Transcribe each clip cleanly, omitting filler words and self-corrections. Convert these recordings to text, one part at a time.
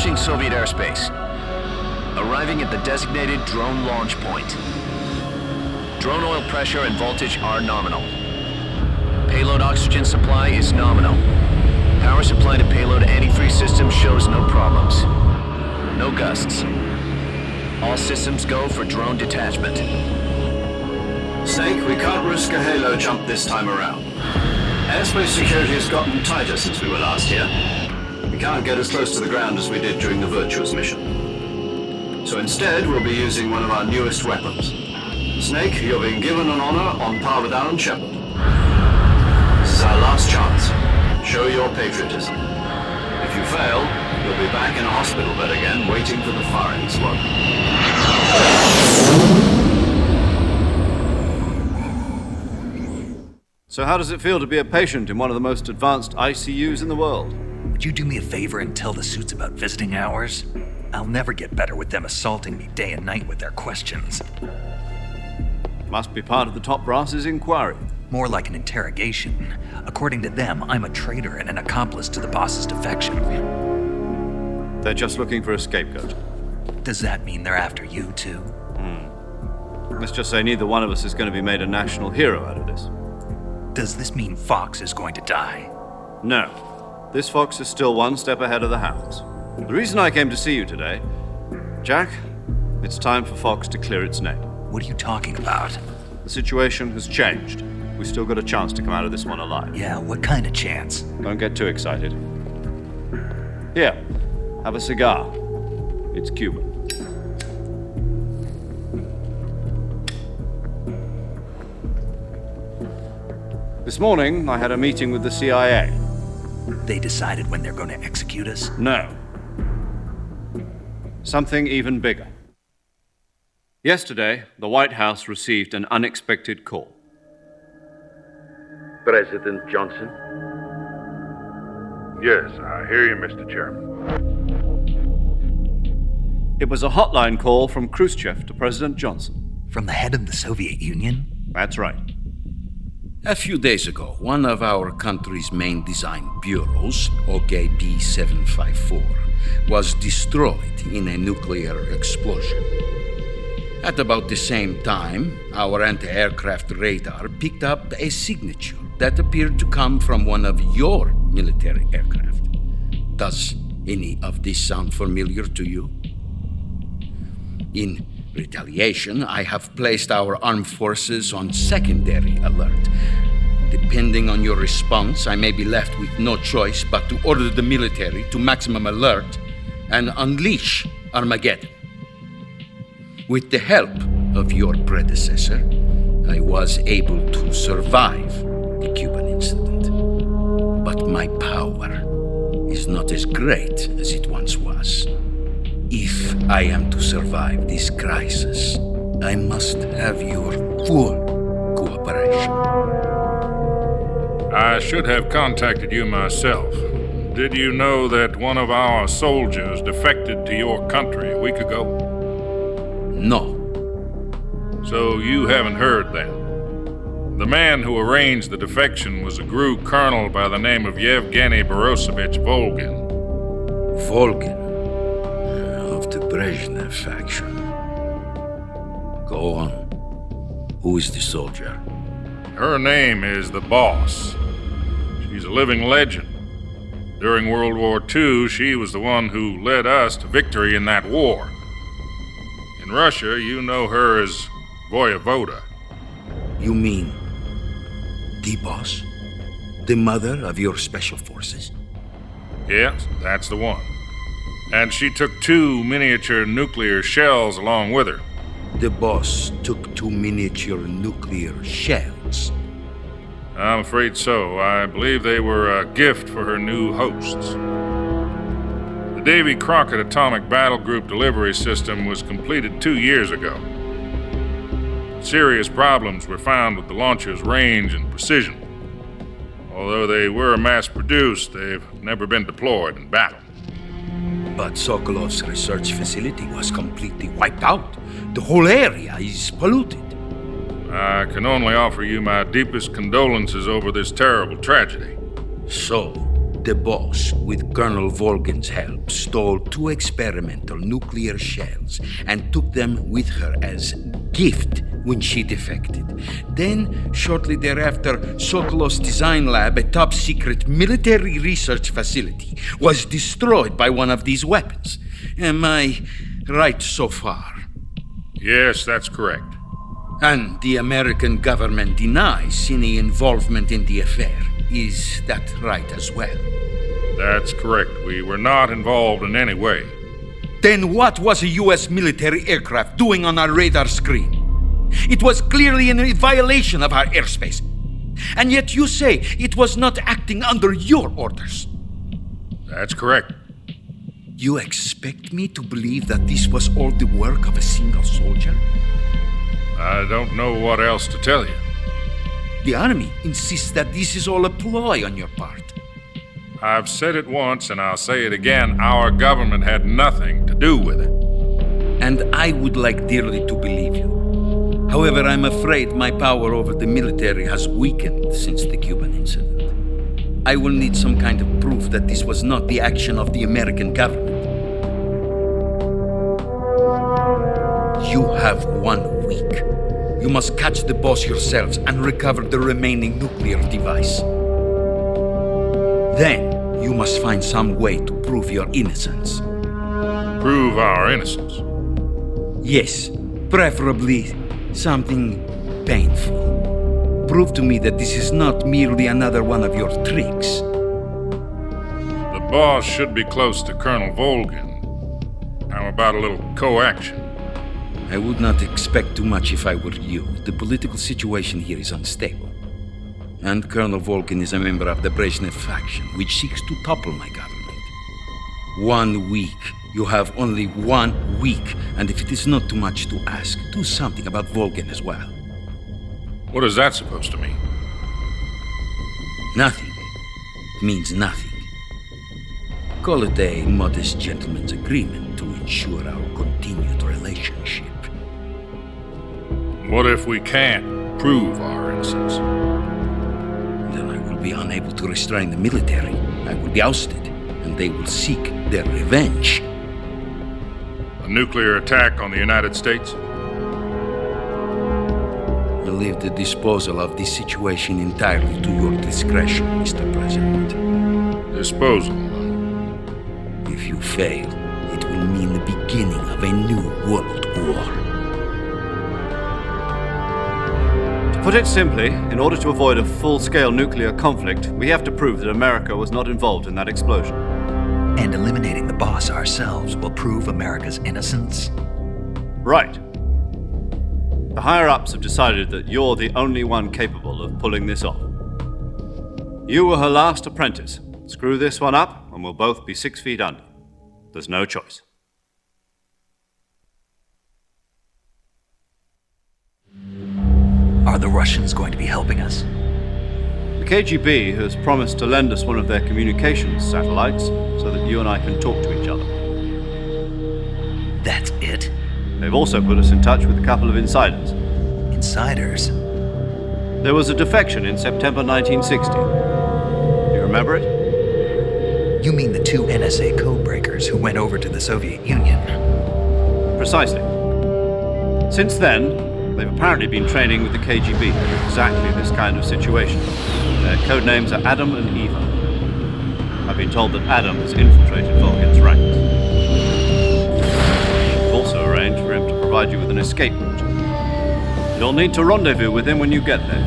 Approaching Soviet airspace. Arriving at the designated drone launch point. Drone oil pressure and voltage are nominal. Payload oxygen supply is nominal. Power supply to payload any three systems shows no problems. No gusts. All systems go for drone detachment. Snake, we can't risk a halo jump this time around. Airspace security has gotten tighter since we were last here. We can't get as close to the ground as we did during the Virtuous mission. So instead, we'll be using one of our newest weapons. Snake, you're being given an honor on par with Alan Shepard. This is our last chance. Show your patriotism. If you fail, you'll be back in a hospital bed again, waiting for the firing squad. So how does it feel to be a patient in one of the most advanced ICUs in the world? Would you do me a favor and tell the suits about visiting hours? I'll never get better with them assaulting me day and night with their questions. Must be part of the top brass's inquiry. More like an interrogation. According to them, I'm a traitor and an accomplice to the boss's defection. They're just looking for a scapegoat. Does that mean they're after you, too? Let's just say neither one of us is going to be made a national hero out of this. Does this mean Fox is going to die? No. This fox is still one step ahead of the hounds. The reason I came to see you today, Jack, it's time for Fox to clear its name. What are you talking about? The situation has changed. We've still got a chance to come out of this one alive. Yeah, what kind of chance? Don't get too excited. Here, have a cigar. It's Cuban. This morning, I had a meeting with the CIA. They decided when they're going to execute us? No. Something even bigger. Yesterday, the White House received an unexpected call. President Johnson? Yes, I hear you, Mr. Chairman. It was a hotline call from Khrushchev to President Johnson. From the head of the Soviet Union? That's right. A few days ago, one of our country's main design bureaus, OKB 754, was destroyed in a nuclear explosion. At about the same time, our anti-aircraft radar picked up a signature that appeared to come from one of your military aircraft. Does any of this sound familiar to you? In retaliation, I have placed our armed forces on secondary alert. Depending on your response, I may be left with no choice but to order the military to maximum alert and unleash Armageddon. With the help of your predecessor, I was able to survive the Cuban incident. But my power is not as great as it once was. If I am to survive this crisis, I must have your full cooperation. I should have contacted you myself. Did you know that one of our soldiers defected to your country a week ago? No. So you haven't heard then. The man who arranged the defection was a GRU colonel by the name of Yevgeny Borosovich Volgin. Volgin, of the Brezhnev faction. Go on. Who is the soldier? Her name is the Boss. She's a living legend. During World War II, she was the one who led us to victory in that war. In Russia, you know her as Voyevoda. You mean the Boss? The mother of your special forces? Yes, that's the one. And she took 2 miniature nuclear shells along with her. The Boss took 2 miniature nuclear shells. I'm afraid so. I believe they were a gift for her new hosts. The Davy Crockett Atomic Battle Group delivery system was completed 2 years ago. Serious problems were found with the launcher's range and precision. Although they were mass-produced, they've never been deployed in battle. But Sokolov's research facility was completely wiped out. The whole area is polluted. I can only offer you my deepest condolences over this terrible tragedy. So, The boss, with Colonel Volgin's help, stole 2 experimental nuclear shells and took them with her as gift when she defected. Then, shortly thereafter, Sokolov's design lab, a top-secret military research facility, was destroyed by one of these weapons. Am I right so far? Yes, that's correct. And the American government denies any involvement in the affair. Is that right as well? That's correct. We were not involved in any way. Then what was a U.S. military aircraft doing on our radar screen? It was clearly in violation of our airspace. And yet you say it was not acting under your orders. That's correct. You expect me to believe that this was all the work of a single soldier? I don't know what else to tell you. The Army insists that this is all a ploy on your part. I've said it once and I'll say it again. Our government had nothing to do with it. And I would like dearly to believe you. However, I'm afraid my power over the military has weakened since the Cuban incident. I will need some kind of proof that this was not the action of the American government. You have 1 week. You must catch the boss yourselves and recover the remaining nuclear device. Then, you must find some way to prove your innocence. Prove our innocence. Yes, preferably something painful. Prove to me that this is not merely another one of your tricks. The boss should be close to Colonel Volgin. How about a little coaction? I would not expect too much if I were you. The political situation here is unstable. And Colonel Volgin is a member of the Brezhnev faction, which seeks to topple my government. 1 week. You have only 1 week, and if it is not too much to ask, do something about Volgin as well. What is that supposed to mean? Nothing. It means nothing. Call it a modest gentleman's agreement to ensure our continued relationship. What if we can't prove our innocence? Then I will be unable to restrain the military. I will be ousted, and they will seek their revenge. A nuclear attack on the United States? I leave the disposal of this situation entirely to your discretion, Mr. President. Disposal, huh? If you fail, it will mean the beginning of a new world war. To put it simply, in order to avoid a full-scale nuclear conflict, we have to prove that America was not involved in that explosion. And eliminating the boss ourselves will prove America's innocence? Right. The higher-ups have decided that you're the only one capable of pulling this off. You were her last apprentice. Screw this one up, and we'll both be 6 feet under. There's no choice. Are the Russians going to be helping us? The KGB has promised to lend us one of their communications satellites so that you and I can talk to each other. That's it? They've also put us in touch with a couple of insiders. Insiders? There was a defection in September 1960. You remember it? You mean the 2 NSA codebreakers who went over to the Soviet Union? Precisely. Since then, they've apparently been training with the KGB for exactly this kind of situation. Their code names are Adam and Eva. I've been told that Adam has infiltrated Volgin's ranks. We've also arranged for him to provide you with an escape route. You'll need to rendezvous with him when you get there.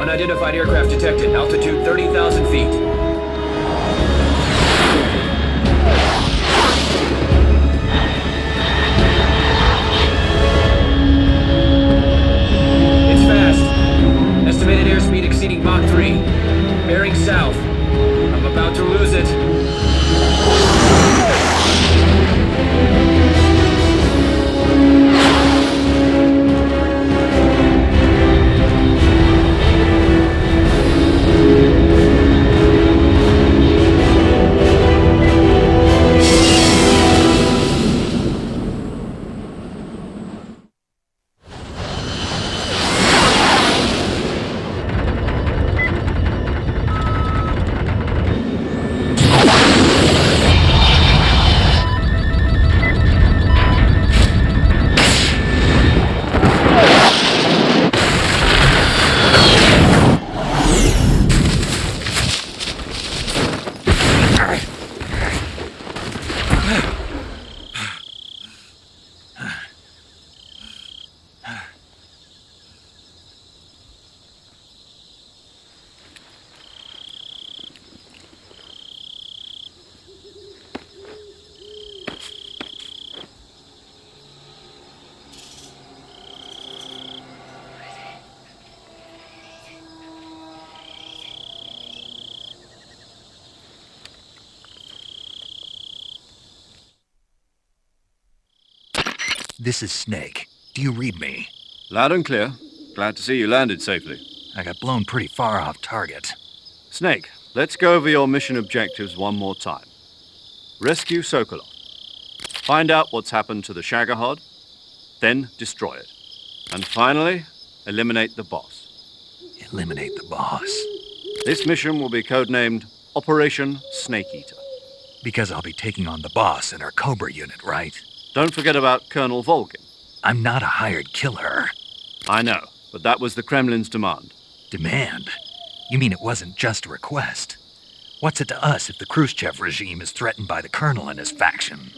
Unidentified aircraft detected. Altitude 30,000 feet. It's fast. Estimated airspeed exceeding Mach 3. Bearing south. I'm about to lose it. This is Snake. Do you read me? Loud and clear. Glad to see you landed safely. I got blown pretty far off target. Snake, let's go over your mission objectives one more time. Rescue Sokolov. Find out what's happened to the Shagohod, then destroy it. And finally, eliminate the boss. Eliminate the boss. This mission will be codenamed Operation Snake Eater. Because I'll be taking on the boss in our Cobra unit, right? Don't forget about Colonel Volgin. I'm not a hired killer. I know, but that was the Kremlin's demand. Demand? You mean it wasn't just a request? What's it to us if the Khrushchev regime is threatened by the Colonel and his faction?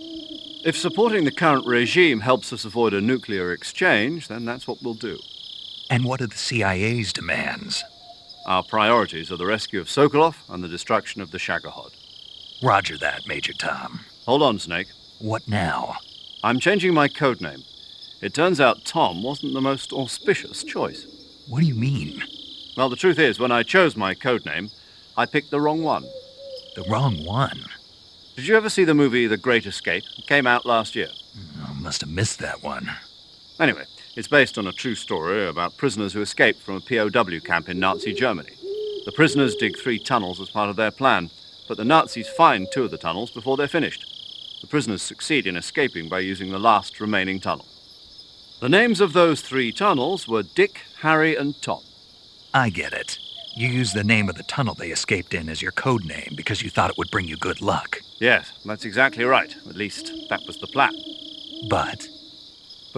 If supporting the current regime helps us avoid a nuclear exchange, then that's what we'll do. And what are the CIA's demands? Our priorities are the rescue of Sokolov and the destruction of the Shagohod. Roger that, Major Tom. Hold on, Snake. What now? I'm changing my codename. It turns out Tom wasn't the most auspicious choice. What do you mean? Well, the truth is, when I chose my codename, I picked the wrong one. The wrong one? Did you ever see the movie The Great Escape? It came out last year. I must have missed that one. Anyway, it's based on a true story about prisoners who escaped from a POW camp in Nazi Germany. The prisoners dig 3 tunnels as part of their plan, but the Nazis find 2 of the tunnels before they're finished. The prisoners succeed in escaping by using the last remaining tunnel. The names of those 3 tunnels were Dick, Harry, and Tom. I get it. You used the name of the tunnel they escaped in as your code name because you thought it would bring you good luck. Yes, that's exactly right. At least, that was the plan. But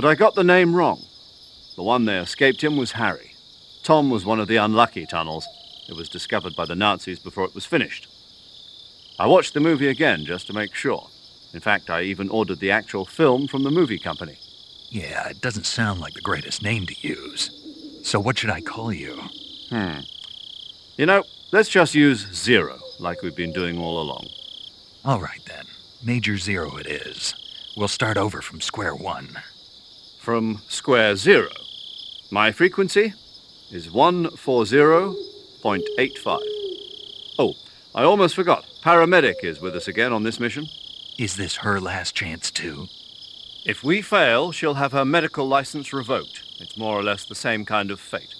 I got the name wrong. The one they escaped in was Harry. Tom was one of the unlucky tunnels. It was discovered by the Nazis before it was finished. I watched the movie again just to make sure. In fact, I even ordered the actual film from the movie company. yeah, it doesn't sound like the greatest name to use. So what should I call you? You know, let's just use Zero, like we've been doing all along. All right, then. Major Zero it is. We'll start over from square one. From square zero. My frequency is 140.85. Oh, I almost forgot. Paramedic is with us again on this mission. Is this her last chance, too? If we fail, she'll have her medical license revoked. It's more or less the same kind of fate.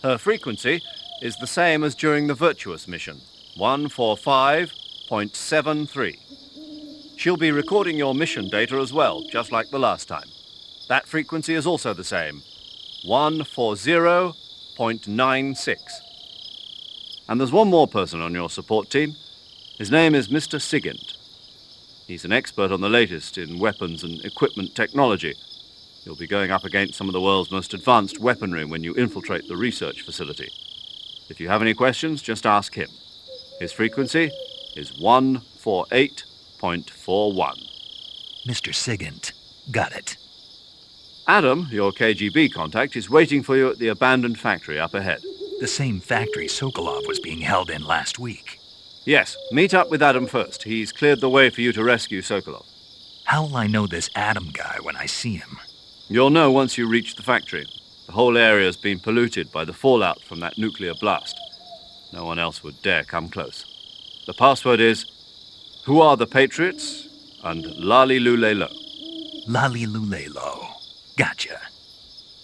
Her frequency is the same as during the Virtuous mission, 145.73. She'll be recording your mission data as well, just like the last time. That frequency is also the same, 140.96. And there's one more person on your support team. His name is Mr. Sigint. He's an expert on the latest in weapons and equipment technology. You'll be going up against some of the world's most advanced weaponry when you infiltrate the research facility. If you have any questions, just ask him. His frequency is 148.41. Mr. Sigint. Got it. Adam, your KGB contact, is waiting for you at the abandoned factory up ahead. The same factory Sokolov was being held in last week. Yes, meet up with Adam first. He's cleared the way for you to rescue Sokolov. How will I know this Adam guy when I see him? You'll know once you reach the factory. The whole area's been polluted by the fallout from that nuclear blast. No one else would dare come close. The password is, "Who are the Patriots?" and "Lali Lule Lo." Lali Lulelo. Gotcha.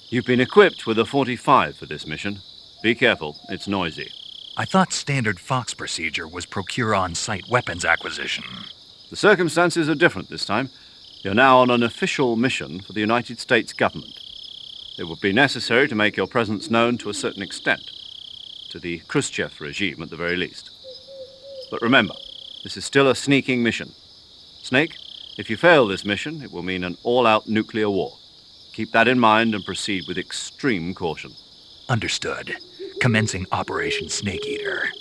You've been equipped with a 45 for this mission. Be careful, it's noisy. I thought standard Fox procedure was procure on-site weapons acquisition. The circumstances are different this time. You're now on an official mission for the United States government. It would be necessary to make your presence known to a certain extent, to the Khrushchev regime at the very least. But remember, this is still a sneaking mission. Snake, if you fail this mission, it will mean an all-out nuclear war. Keep that in mind and proceed with extreme caution. Understood. Commencing Operation Snake Eater.